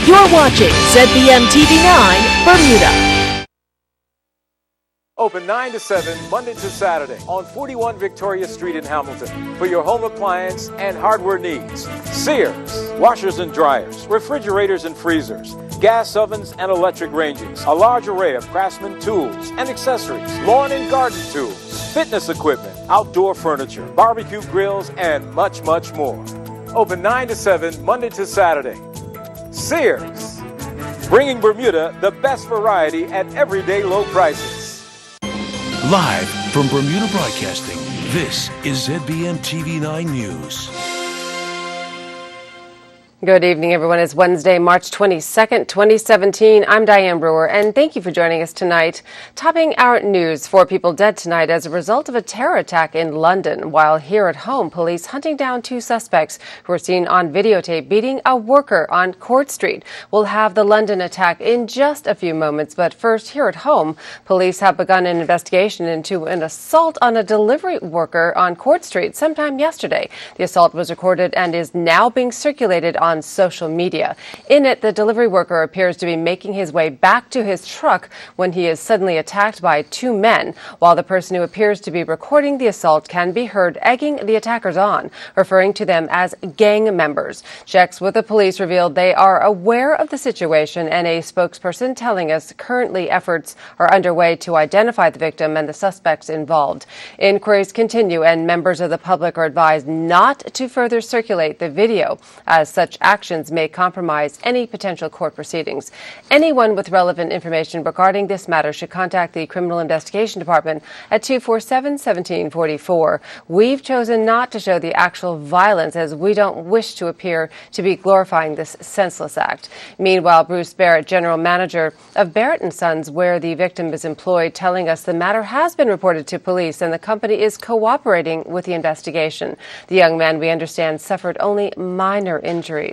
You're watching ZBM TV9, Bermuda. Open 9 to 7, Monday to Saturday on 41 Victoria Street in Hamilton for your home appliance and hardware needs. Sears, washers and dryers, refrigerators and freezers, gas ovens and electric ranges, a large array of Craftsman tools and accessories, lawn and garden tools, fitness equipment, outdoor furniture, barbecue grills, and much, much more. Open 9 to 7, Monday to Saturday. Sears, bringing Bermuda the best variety at everyday low prices. Live from Bermuda Broadcasting, this is ZBM TV9 News. Good evening, everyone. It's Wednesday, March 22nd, 2017. I'm Diane Brewer, and thank you for joining us tonight. Topping our news, 4 people dead tonight as a result of a terror attack in London, while here at home, police hunting down 2 suspects who were seen on videotape beating a worker on Court Street. We'll have the London attack in just a few moments, but first, here at home, police have begun an investigation into an assault on a delivery worker on Court Street sometime yesterday. The assault was recorded and is now being circulated on social media. In it, the delivery worker appears to be making his way back to his truck when he is suddenly attacked by 2 men, while the person who appears to be recording the assault can be heard egging the attackers on, referring to them as gang members. Checks with the police revealed they are aware of the situation, and a spokesperson telling us currently efforts are underway to identify the victim and the suspects involved. Inquiries continue, and members of the public are advised not to further circulate the video, as such actions may compromise any potential court proceedings. Anyone with relevant information regarding this matter should contact the Criminal Investigation Department at 247-1744. We've chosen not to show the actual violence as we don't wish to appear to be glorifying this senseless act. Meanwhile, Bruce Barrett, general manager of Barrett & Sons, where the victim is employed, telling us the matter has been reported to police and the company is cooperating with the investigation. The young man, we understand, suffered only minor injuries.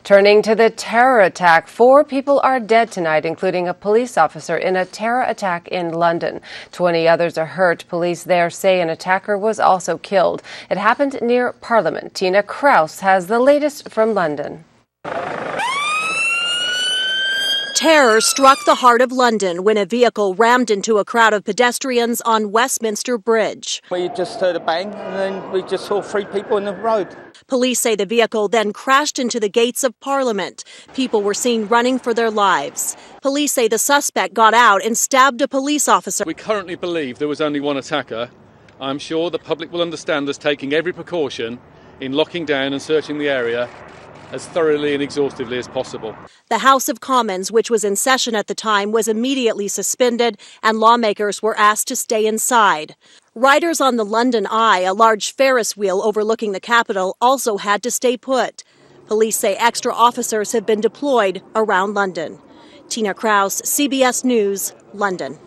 Turning to the terror attack, 4 people are dead tonight, including a police officer in a terror attack in London. 20 others are hurt. Police there say an attacker was also killed. It happened near Parliament. Tina Kraus has the latest from London. Terror struck the heart of London when a vehicle rammed into a crowd of pedestrians on Westminster Bridge. We just heard a bang and then we just saw 3 people in the road. Police say the vehicle then crashed into the gates of Parliament. People were seen running for their lives. Police say the suspect got out and stabbed a police officer. We currently believe there was only one attacker. I'm sure the public will understand us taking every precaution in locking down and searching the area as thoroughly and exhaustively as possible. The House of Commons, which was in session at the time, was immediately suspended and lawmakers were asked to stay inside. Riders on the London Eye, a large Ferris wheel overlooking the Capitol, also had to stay put. Police say extra officers have been deployed around London. Tina Kraus, CBS News, London.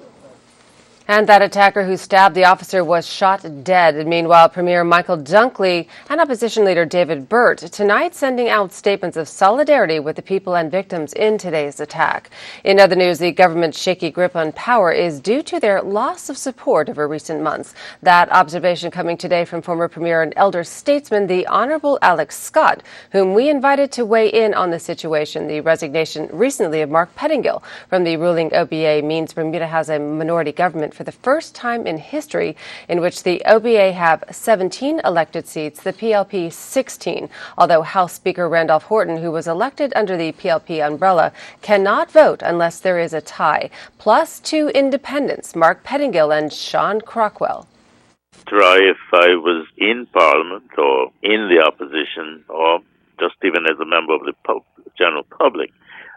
And that attacker who stabbed the officer was shot dead. Meanwhile, Premier Michael Dunkley and opposition leader David Burt tonight sending out statements of solidarity with the people and victims in today's attack. In other news, the government's shaky grip on power is due to their loss of support over recent months. That observation coming today from former Premier and elder statesman, the Honorable Alex Scott, whom we invited to weigh in on the situation. The resignation recently of Mark Pettingill from the ruling OBA means Bermuda has a minority government for the first time in history, in which the OBA have 17 elected seats, the PLP 16, although House Speaker Randolph Horton, who was elected under the PLP umbrella, cannot vote unless there is a tie, plus 2 independents, Mark Pettingill and Sean Crockwell. Try if I was in Parliament or in the opposition or just even as a member of the general public.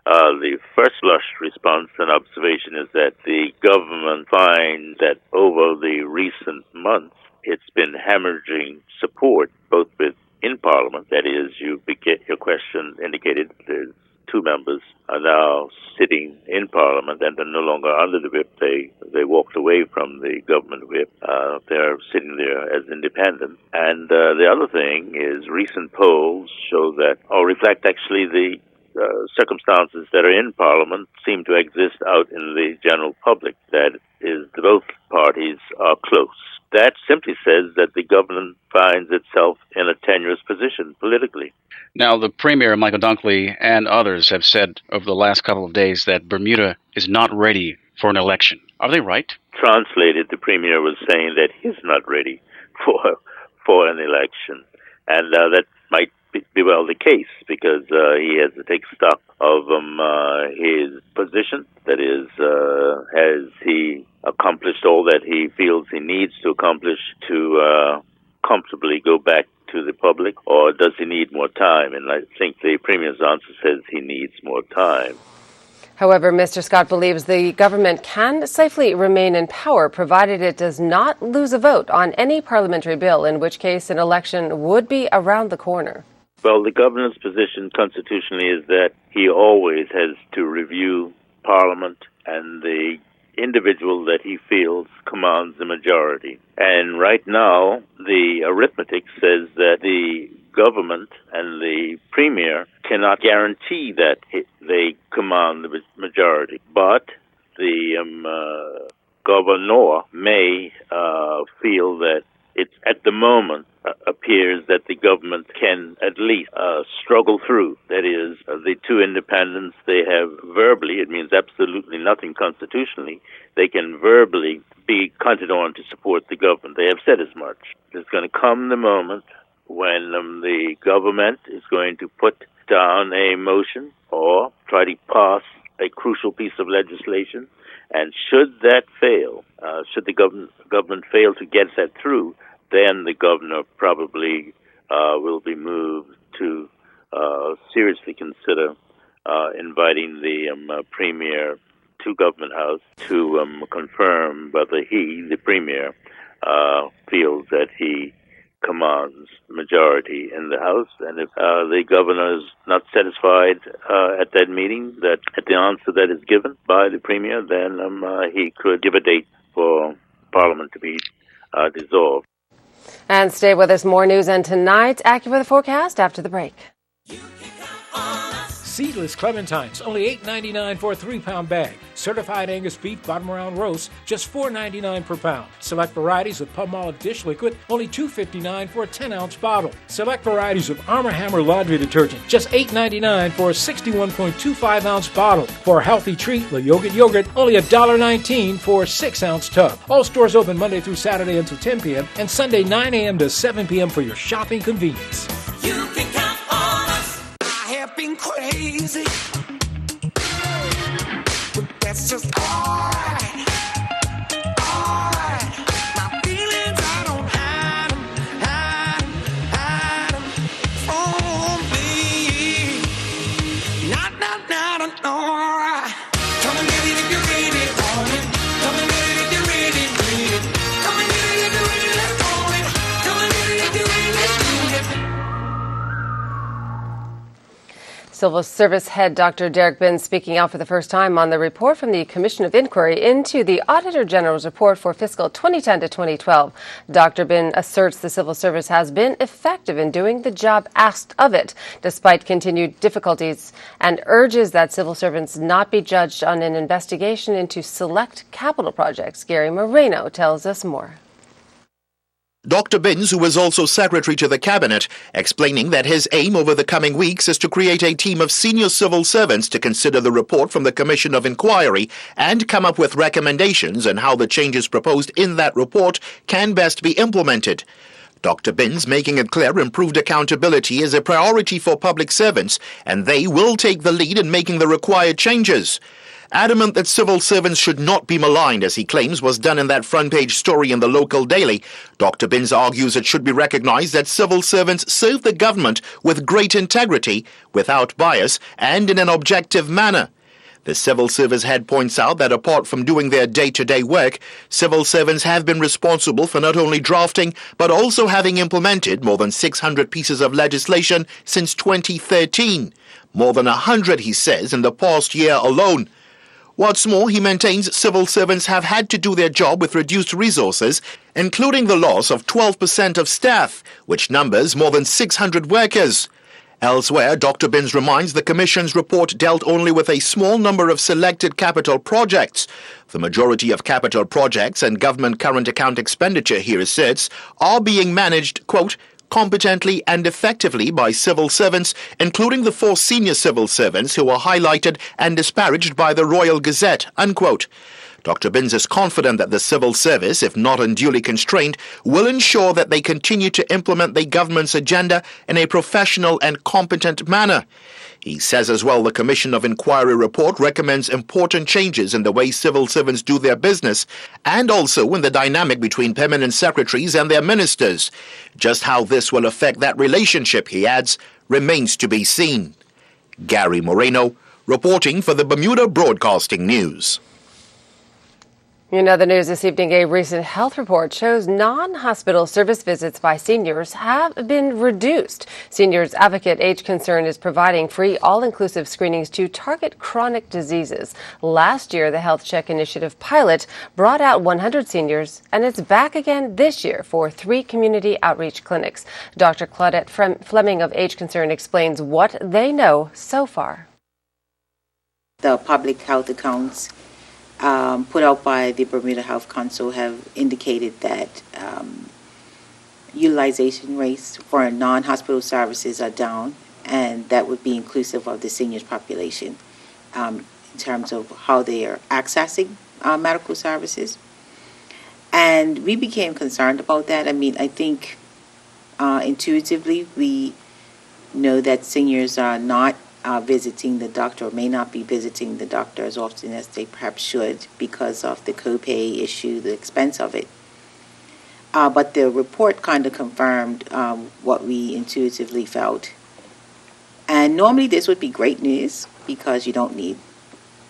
The first blush response and observation is that the government finds that over the recent months, it's been hemorrhaging support, both within Parliament, that is, your question indicated there's 2 members are now sitting in Parliament and they're no longer under the whip. They walked away from the government whip. They're sitting there as independent. And the other thing is recent polls show that, or reflect actually the circumstances that are in Parliament seem to exist out in the general public. That is, both parties are close. that simply says that the government finds itself in a tenuous position politically. Now, the Premier, Michael Dunkley, and others have said over the last couple of days that Bermuda is not ready for an election. Are they right? Translated, the Premier was saying that he's not ready for an election. And that might be well the case, because he has to take stock of his position. That is, has he accomplished all that he feels he needs to accomplish to comfortably go back to the public, or does he need more time? And I think the Premier's answer says he needs more time. However, Mr. Scott believes the government can safely remain in power provided it does not lose a vote on any parliamentary bill, in which case an election would be around the corner. Well, the governor's position constitutionally is that he always has to review Parliament and the individual that he feels commands the majority. And right now, the arithmetic says that the government and the Premier cannot guarantee that they command the majority. But the governor may feel that it, at the moment, appears that the government can at least struggle through. That is, the two independents, they have verbally, it means absolutely nothing constitutionally, they can verbally be counted on to support the government. They have said as much. There's going to come the moment when the government is going to put down a motion or try to pass a crucial piece of legislation. And should that fail, should the government fail to get that through, then the governor probably will be moved to seriously consider inviting the Premier to Government House to confirm whether he, the Premier, feels that he commands majority in the House. And if the governor is not satisfied at that meeting, that at the answer that is given by the Premier, then he could give a date for Parliament to be dissolved. And stay with us, more news and tonight's AccuWeather forecast after the break. Seedless clementines, only $8.99 for a 3-pound bag. Certified Angus beef bottom round roast, just $4.99 per pound. Select varieties of Palmolive dish liquid, only $2.59 for a 10-ounce bottle. Select varieties of Arm & Hammer laundry detergent, just $8.99 for a 61.25-ounce bottle. For a healthy treat, La Yogurt, only $1.19 for a 6-ounce tub. All stores open Monday through Saturday until 10 p.m. and Sunday 9 a.m. to 7 p.m. for your shopping convenience. You can count on us. I have been crazy, but that's just alright. Alright. My feelings, I don't hide them from me. Not, alright. Come and get it if you're ready, darling. Come and get it if you're ready. Come and get it if you're ready, let's go it. Come and get it if you're ready, let's do it. Civil Service Head Dr. Derek Binns speaking out for the first time on the report from the Commission of Inquiry into the Auditor General's report for fiscal 2010 to 2012. Dr. Binns asserts the Civil Service has been effective in doing the job asked of it, despite continued difficulties, and urges that civil servants not be judged on an investigation into select capital projects. Gary Moreno tells us more. Dr. Binns, who was also Secretary to the Cabinet, explaining that his aim over the coming weeks is to create a team of senior civil servants to consider the report from the Commission of Inquiry and come up with recommendations on how the changes proposed in that report can best be implemented. Dr. Binns making it clear improved accountability is a priority for public servants, and they will take the lead in making the required changes. Adamant that civil servants should not be maligned, as he claims was done in that front-page story in the local daily, Dr. Binns argues it should be recognized that civil servants serve the government with great integrity, without bias, and in an objective manner. The Civil Service Head points out that apart from doing their day-to-day work, civil servants have been responsible for not only drafting, but also having implemented more than 600 pieces of legislation since 2013. More than 100, he says, in the past year alone. What's more, he maintains civil servants have had to do their job with reduced resources, including the loss of 12% of staff, which numbers more than 600 workers. Elsewhere, Dr. Binns reminds the Commission's report dealt only with a small number of selected capital projects. The majority of capital projects and government current account expenditure, he asserts, are being managed, quote, competently and effectively by civil servants, including the 4 senior civil servants who were highlighted and disparaged by the Royal Gazette, unquote. Dr. Binns is confident that the civil service, if not unduly constrained, will ensure that they continue to implement the government's agenda in a professional and competent manner. He says as well the Commission of Inquiry report recommends important changes in the way civil servants do their business and also in the dynamic between permanent secretaries and their ministers. Just how this will affect that relationship, he adds, remains to be seen. Gary Moreno, reporting for the Bermuda Broadcasting News. In other news this evening, a recent health report shows non-hospital service visits by seniors have been reduced. Seniors Advocate Age Concern is providing free all-inclusive screenings to target chronic diseases. Last year, the Health Check Initiative pilot brought out 100 seniors, and it's back again this year for 3 community outreach clinics. Dr. Claudette Fleming of Age Concern explains what they know so far. The public health accounts put out by the Bermuda Health Council have indicated that utilization rates for non-hospital services are down, and that would be inclusive of the seniors population in terms of how they are accessing medical services. And we became concerned about that. I mean, I think intuitively we know that seniors are not visiting the doctor or may not be visiting the doctor as often as they perhaps should because of the copay issue, the expense of it. But the report kind of confirmed what we intuitively felt. And normally this would be great news because you don't need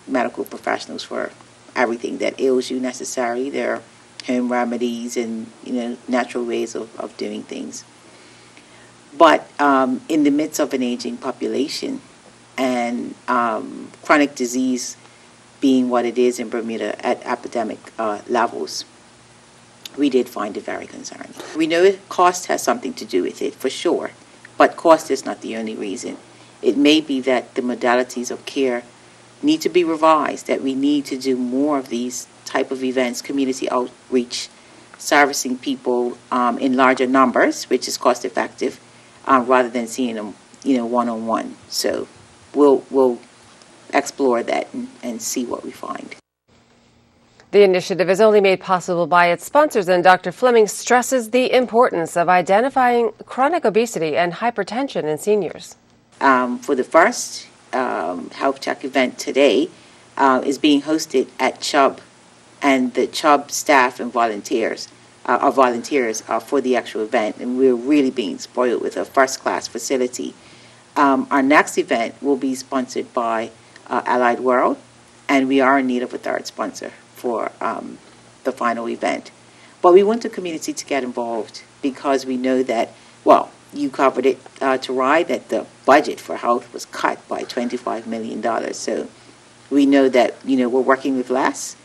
medical professionals for everything that ails you necessarily. There are home remedies and natural ways of doing things. But in the midst of an aging population, and chronic disease being what it is in Bermuda at epidemic levels, we did find it very concerning. We know cost has something to do with it, for sure, but cost is not the only reason. It may be that the modalities of care need to be revised, that we need to do more of these type of events, community outreach, servicing people in larger numbers, which is cost effective, rather than seeing them, one-on-one. So we'll explore that and see what we find. The initiative is only made possible by its sponsors, and Dr. Fleming stresses the importance of identifying chronic obesity and hypertension in seniors. For the first health check event today is being hosted at Chubb, and the Chubb staff and volunteers are volunteers for the actual event, and we're really being spoiled with a first-class facility. Our next event will be sponsored by Allied World, and we are in need of a third sponsor for the final event. But we want the community to get involved because we know that, well, you covered it, Tarai, that the budget for health was cut by $25 million. So we know that, we're working with less,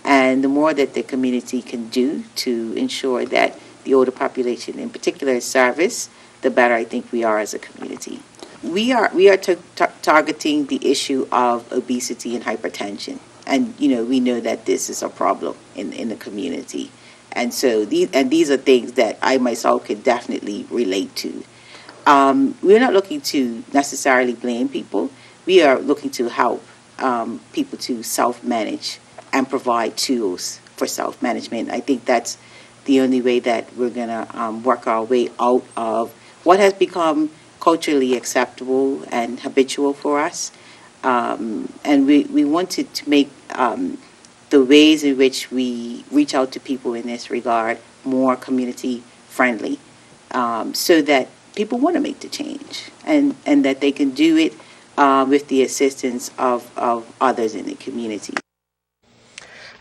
and the more that the community can do to ensure that the older population in particular is serviced, the better I think we are as a community. We are targeting the issue of obesity and hypertension, and we know that this is a problem in the community, and so these are things that I myself could definitely relate to. We're not looking to necessarily blame people. We are looking to help people to self-manage and provide tools for self-management. I think that's the only way that we're going to work our way out of what has become culturally acceptable and habitual for us. And we wanted to make the ways in which we reach out to people in this regard more community friendly, so that people want to make the change and that they can do it with the assistance of others in the community.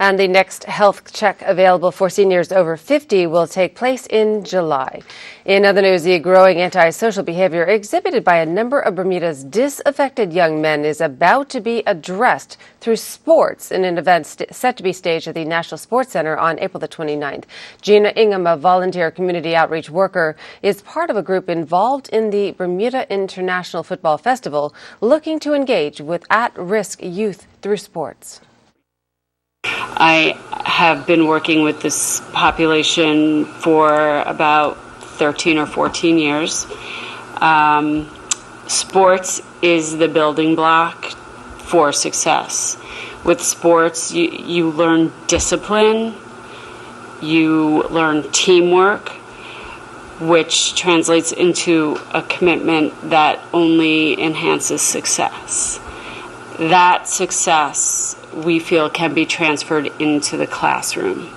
And the next health check available for seniors over 50 will take place in July. In other news, the growing antisocial behavior exhibited by a number of Bermuda's disaffected young men is about to be addressed through sports in an event set to be staged at the National Sports Center on April the 29th. Gina Ingham, a volunteer community outreach worker, is part of a group involved in the Bermuda International Football Festival looking to engage with at-risk youth through sports. I have been working with this population for about 13 or 14 years. Sports is the building block for success. With sports, you learn discipline, you learn teamwork, which translates into a commitment that only enhances success. That success, we feel, can be transferred into the classroom,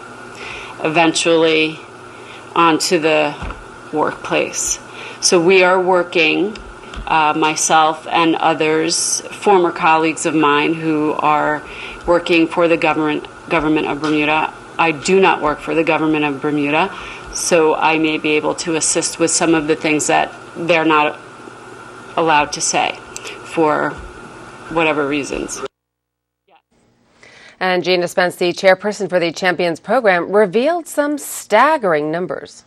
eventually onto the workplace. So we are working, myself and others, former colleagues of mine who are working for the government of Bermuda. I do not work for the government of Bermuda, so I may be able to assist with some of the things that they're not allowed to say for whatever reasons. And Gina Spence, the chairperson for the Champions program, revealed some staggering numbers.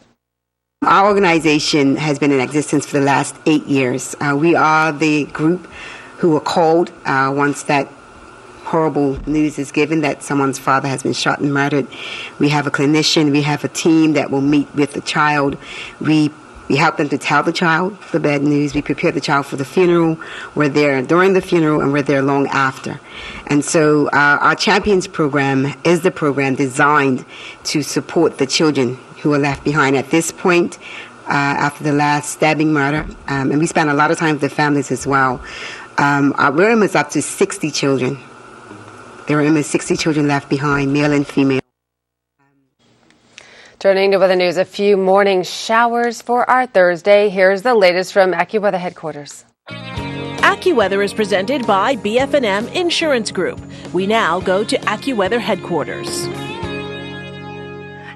Our organization has been in existence for the last 8 years. We are the group who were called once that horrible news is given that someone's father has been shot and murdered. We have a clinician, we have a team that will meet with the child. We help them to tell the child the bad news. We prepare the child for the funeral. We're there during the funeral and we're there long after. And so our Champions program is the program designed to support the children who are left behind at this point after the last stabbing murder. And we spend a lot of time with the families as well. Our room is up to 60 children. There are almost 60 children left behind, male and female. Turning to weather news, a few morning showers for our Thursday. Here's the latest from AccuWeather headquarters. AccuWeather is presented by BF&M Insurance Group. We now go to AccuWeather headquarters.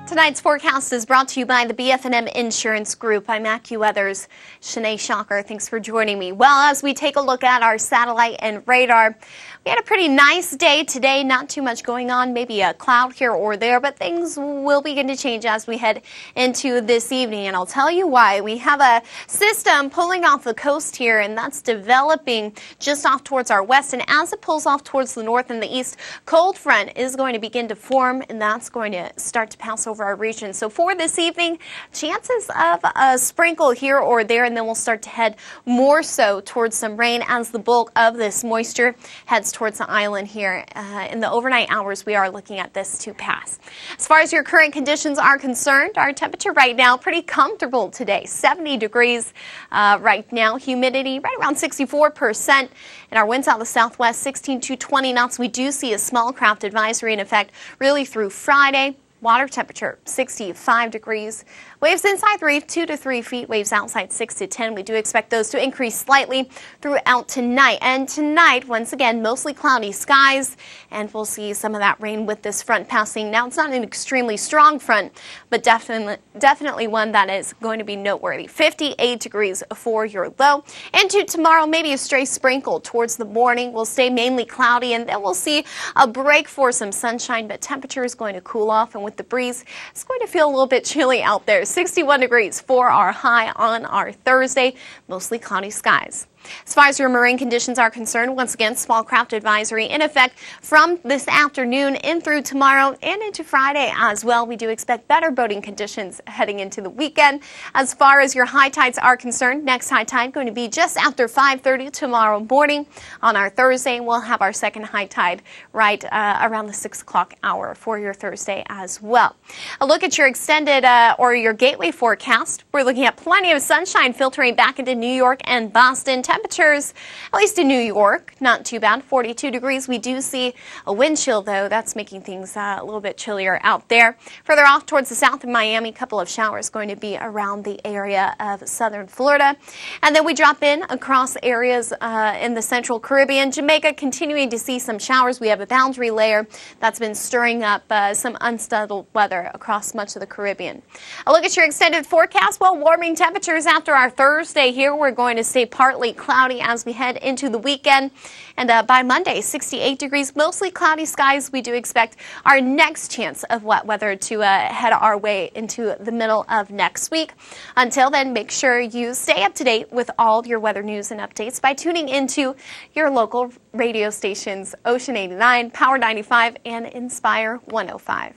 Tonight's forecast is brought to you by the BF&M Insurance Group. I'm AccuWeather's Shanae Shocker. Thanks for joining me. Well, as we take a look at our satellite and radar, we had a pretty nice day today. Not too much going on, maybe a cloud here or there, but things will begin to change as we head into this evening. And I'll tell you why. We have a system pulling off the coast here, and that's developing just off towards our west. And as it pulls off towards the north and the east, cold front is going to begin to form, and that's going to start to pass over our region. So for this evening, chances of a sprinkle here or there, and then we'll start to head more so towards some rain as the bulk of this moisture heads towards the island here. In the overnight hours, we are looking at this to pass. As far as your current conditions are concerned, our temperature right now pretty comfortable today, 70 degrees right now, humidity right around 64%, and our winds out of the southwest 16 to 20 knots. We do see a small craft advisory in effect really through Friday. Water temperature 65 degrees. Waves inside 2 to 3 feet. Waves outside 6 to 10. We do expect those to increase slightly throughout tonight. And tonight, once again, mostly cloudy skies. And we'll see some of that rain with this front passing. Now, it's not an extremely strong front, but definitely one that is going to be noteworthy. 58 degrees for your low. Into tomorrow, maybe a stray sprinkle towards the morning. We'll stay mainly cloudy, and then we'll see a break for some sunshine, but temperature is going to cool off. And with the breeze, it's going to feel a little bit chilly out there. 61 degrees for our high on our Thursday, mostly cloudy skies. As far as your marine conditions are concerned, once again, small craft advisory in effect from this afternoon in through tomorrow and into Friday as well. We do expect better boating conditions heading into the weekend. As far as your high tides are concerned, next high tide going to be just after 5:30 tomorrow morning. On our Thursday, we'll have our second high tide right around the 6 o'clock hour for your Thursday as well. A look at your extended or your gateway forecast. We're looking at plenty of sunshine filtering back into New York and Boston. Temperatures, at least in New York, not too bad, 42 degrees. We do see a wind chill, though. That's making things a little bit chillier out there. Further off towards the south of Miami, a couple of showers going to be around the area of southern Florida. And then we drop in across areas in the central Caribbean. Jamaica continuing to see some showers. We have a boundary layer that's been stirring up some unsettled weather across much of the Caribbean. A look at your extended forecast. Well, warming temperatures after our Thursday here. We're going to stay partly cloudy as we head into the weekend. And by Monday, 68 degrees, mostly cloudy skies. We do expect our next chance of wet weather to head our way into the middle of next week. Until then, make sure you stay up to date with all your weather news and updates by tuning into your local radio stations, Ocean 89, Power 95, and Inspire 105.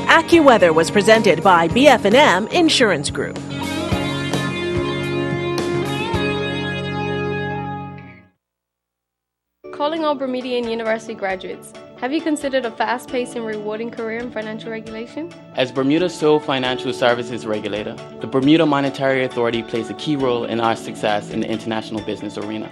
AccuWeather was presented by BF&M Insurance Group. Calling all Bermudian University graduates. Have you considered a fast-paced and rewarding career in financial regulation? As Bermuda's sole financial services regulator, the Bermuda Monetary Authority plays a key role in our success in the international business arena.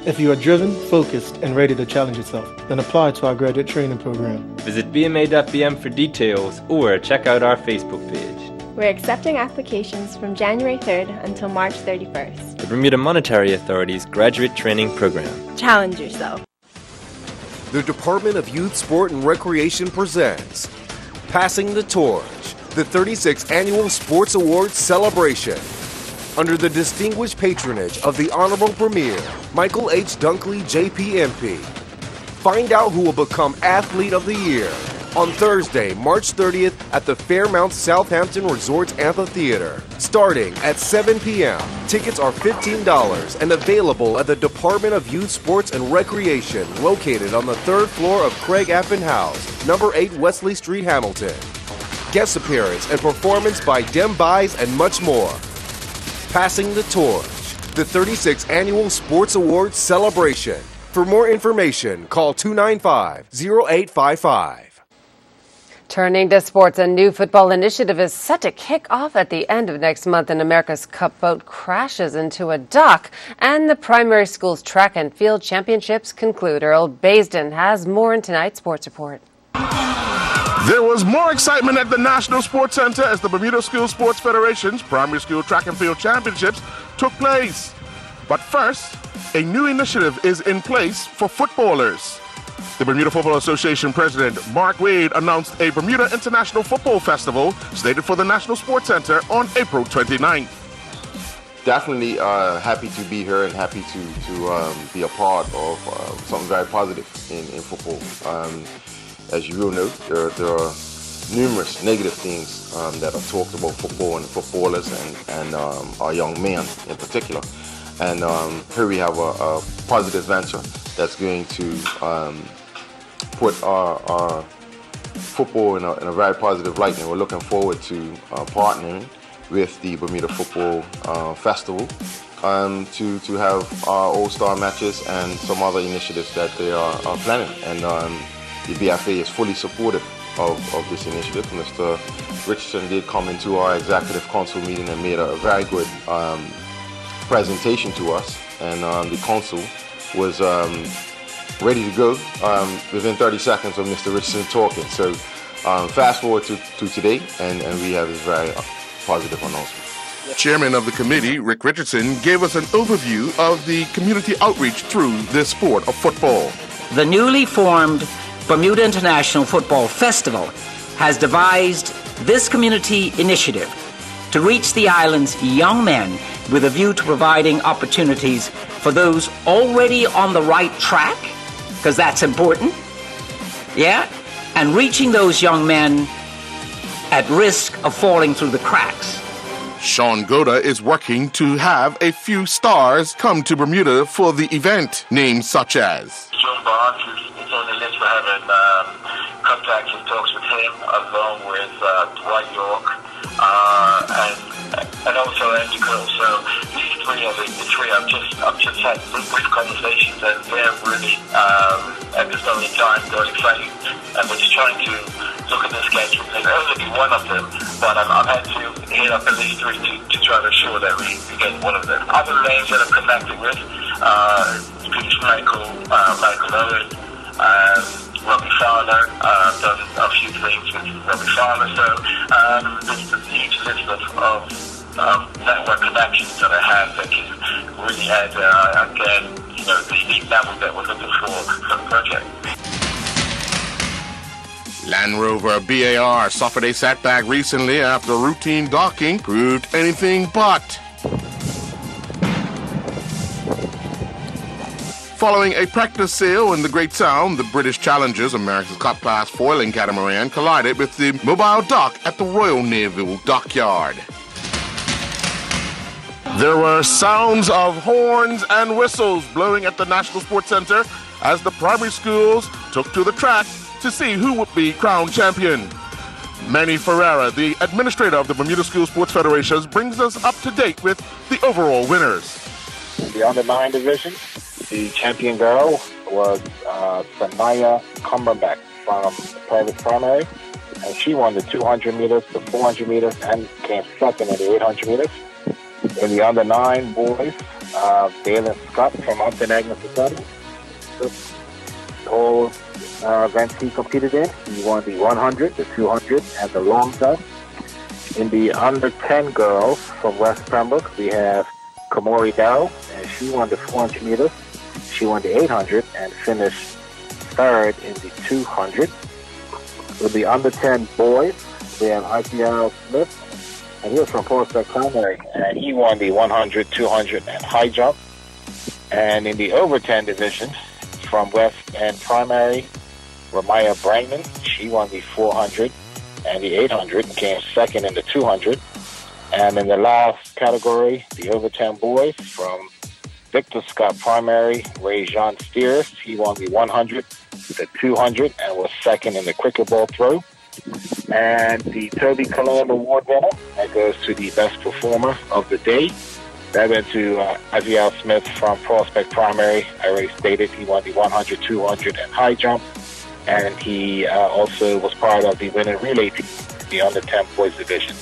If you are driven, focused, and ready to challenge yourself, then apply to our graduate training program. Visit bma.bm for details or check out our Facebook page. We're accepting applications from January 3rd until March 31st. The Bermuda Monetary Authority's graduate training program. Challenge yourself. The Department of Youth, Sport, and Recreation presents Passing the Torch, the 36th Annual Sports Awards Celebration. Under the distinguished patronage of the Honorable Premier, Michael H. Dunkley, JPMP. Find out who will become Athlete of the Year on Thursday, March 30th at the Fairmount Southampton Resorts Amphitheater, starting at 7 p.m. Tickets are $15 and available at the Department of Youth, Sports, and Recreation, located on the 3rd floor of Craig Appen House, number 8 Wesley Street, Hamilton. Guest appearance and performance by Dem Buys and much more. Passing the Torch, the 36th Annual Sports Awards Celebration. For more information, call 295-0855. Turning to sports, a new football initiative is set to kick off at the end of next month, and America's Cup boat crashes into a dock, and the primary school's track and field championships conclude. Earl Baisden has more in tonight's sports report. There was more excitement at the National Sports Center as the Bermuda School Sports Federation's primary school track and field championships took place. But first, a new initiative is in place for footballers. The Bermuda Football Association president, Mark Wade, announced a Bermuda International Football Festival slated for the National Sports Center on April 29th. Definitely happy to be here and happy to be a part of something very positive in football. As you will know, there are numerous negative things that are talked about football and footballers and our young men in particular. And here we have a positive venture that's going to put our football in a very positive light. And we're looking forward to partnering with the Bermuda Football Festival to have all-star matches and some other initiatives that they are planning. And the BFA is fully supportive of this initiative. Mr. Richardson did come into our executive council meeting and made a very good presentation to us, and the council was ready to go within 30 seconds of Mr. Richardson talking. So fast forward to today, and we have this very positive announcement. Chairman of the committee, Rick Richardson, gave us an overview of the community outreach through this sport of football. The newly formed Bermuda International Football Festival has devised this community initiative to reach the island's young men with a view to providing opportunities for those already on the right track, because that's important, and reaching those young men at risk of falling through the cracks. Sean Goda is working to have a few stars come to Bermuda for the event, names such as John Barnes is on the list for having contacts and talks with him, along with Dwight York, and also Andy Cole. So these three I've just had brief conversations, and they're really at this moment in time, they're exciting, and we're just trying to look at the schedule. There's only one of them, but I've had to hit up at least 3 to try to ensure that we get one of them. Other names that I'm connected with, Michael Owen, Robbie Fowler, done a few things with Robbie Fowler, so there's a huge list of network connections that I have that can really add, again, the level that we're looking for the project. Land Rover BAR suffered a setback recently after routine docking proved anything but. Following a practice sail in the Great Sound, the British Challengers, America's Cup-class foiling catamaran, collided with the mobile dock at the Royal Naval Dockyard. There were sounds of horns and whistles blowing at the National Sports Center as the primary schools took to the track to see who would be crowned champion. Manny Ferreira, the administrator of the Bermuda School Sports Federations, brings us up to date with the overall winners. In the under-9 division, the champion girl was Sanaya Cumberbatch from Private Primary, and she won the 200 meters, the 400 meters, and came second in the 800 meters. In the under-9 boys, Dalen Scott from Upton Agnes Society. The whole events he competed in, he won the 100, the 200, and the long jump. In the under-10 girls from West Pembroke, we have Kamori Dow, and she won the 400 meters. She won the 800 and finished third in the 200. With the under-10 boys, we have IPL Smith, and he was from Prospect Primary, and he won the 100, 200, and high jump. And in the over 10 division, from West End Primary, Ramaya Brangman, she won the 400 and the 800, came second in the 200. And in the last category, the over 10 boys, from Victor Scott Primary, Ray Jean Steers, he won the 100, the 200, and was second in the cricket ball throw. And the Toby Cologne Award winner, that goes to the best performer of the day. That went to Aziel Smith from Prospect Primary. I already stated he won the 100, 200, and high jump. And he also was part of the winning relay team, the under 10 boys division.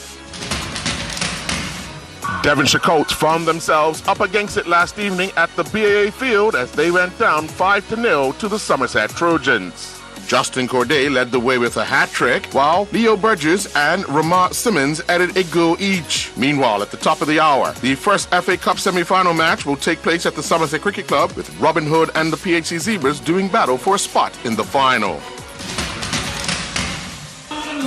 Devonshire Colts found themselves up against it last evening at the BAA field as they went down 5-0 to the Somerset Trojans. Justin Corday led the way with a hat-trick, while Leo Burgess and Ramar Simmons added a goal each. Meanwhile, at the top of the hour, the first FA Cup semi-final match will take place at the Somerset Cricket Club, with Robin Hood and the PHC Zebras doing battle for a spot in the final.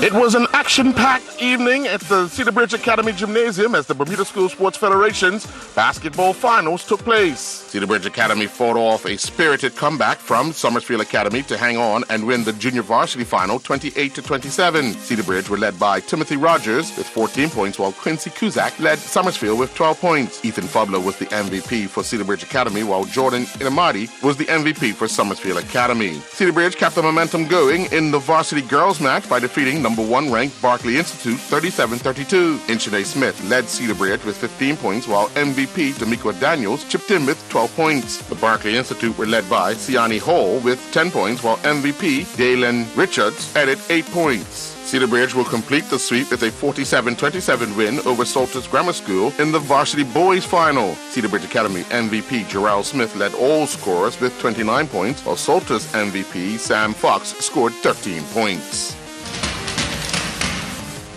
It was an action-packed evening at the Cedar Bridge Academy Gymnasium as the Bermuda School Sports Federation's basketball finals took place. Cedar Bridge Academy fought off a spirited comeback from Somersfield Academy to hang on and win the junior varsity final 28-27. Cedar Bridge were led by Timothy Rogers with 14 points, while Quincy Cusack led Somersfield with 12 points. Ethan Fubler was the MVP for Cedar Bridge Academy, while Jordan Inamati was the MVP for Somersfield Academy. Cedar Bridge kept the momentum going in the varsity girls match by defeating number 1 ranked Barclay Institute 37-32. Inchine Smith led Cedar Bridge with 15 points, while MVP D'Amico Daniels chipped in with 12 points. The Barclay Institute were led by Siani Hall with 10 points, while MVP Dalen Richards added 8 points. Cedar Bridge will complete the sweep with a 47-27 win over Salters Grammar School in the varsity boys final. Cedar Bridge Academy MVP Gerald Smith led all scorers with 29 points, while Salters MVP Sam Fox scored 13 points.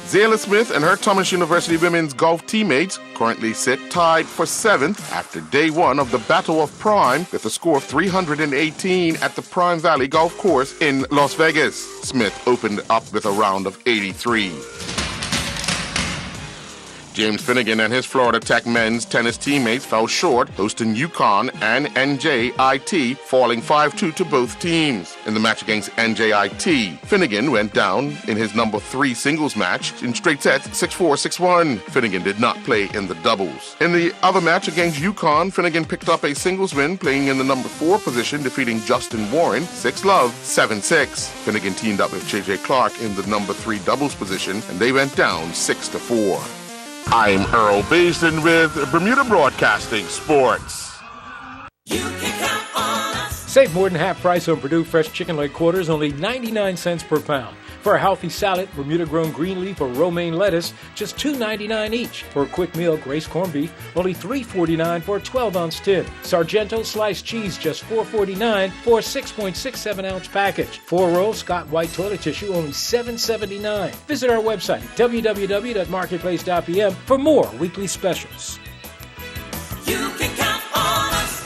Zayla Smith and her Thomas University women's golf teammates currently sit tied for 7th after day 1 of the Battle of Prime with a score of 318 at the Prime Valley Golf Course in Las Vegas. Smith opened up with a round of 83. James Finnegan and his Florida Tech men's tennis teammates fell short, hosting UConn and NJIT, falling 5-2 to both teams. In the match against NJIT, Finnegan went down in his number 3 singles match in straight sets 6-4, 6-1. Finnegan did not play in the doubles. In the other match against UConn, Finnegan picked up a singles win, playing in the number 4 position, defeating Justin Warren 6-love, 7-6. Finnegan teamed up with JJ Clark in the number 3 doubles position, and they went down 6-4. I'm Earl Basin with Bermuda Broadcasting Sports. Save more than half price on Purdue fresh chicken leg quarters, only 99 cents per pound. For a healthy salad, Bermuda-grown green leaf or romaine lettuce, just $2.99 each. For a quick meal, Grace corned beef, only $3.49 for a 12-ounce tin. Sargento sliced cheese, just $4.49 for a 6.67-ounce package. 4 rolls Scott White toilet tissue, only $7.79. Visit our website at www.marketplace.pm for more weekly specials. You can count on us.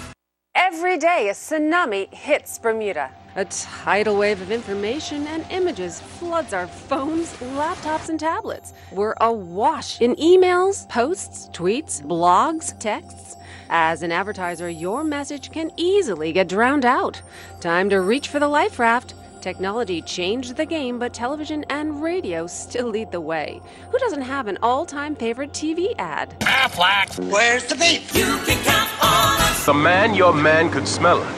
Every day, a tsunami hits Bermuda. A tidal wave of information and images floods our phones, laptops, and tablets. We're awash in emails, posts, tweets, blogs, texts. As an advertiser, your message can easily get drowned out. Time to reach for the life raft. Technology changed the game, but television and radio still lead the way. Who doesn't have an all-time favorite TV ad? Affleck, where's the beef? You can count on us. The man, your man could smell it.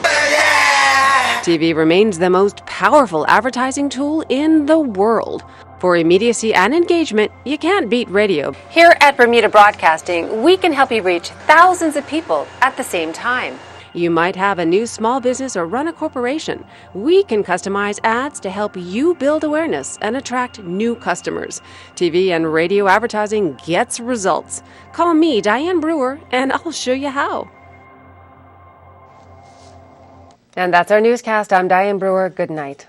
TV remains the most powerful advertising tool in the world. For immediacy and engagement, you can't beat radio. Here at Bermuda Broadcasting, we can help you reach thousands of people at the same time. You might have a new small business or run a corporation. We can customize ads to help you build awareness and attract new customers. TV and radio advertising gets results. Call me, Diane Brewer, and I'll show you how. And that's our newscast. I'm Diane Brewer. Good night.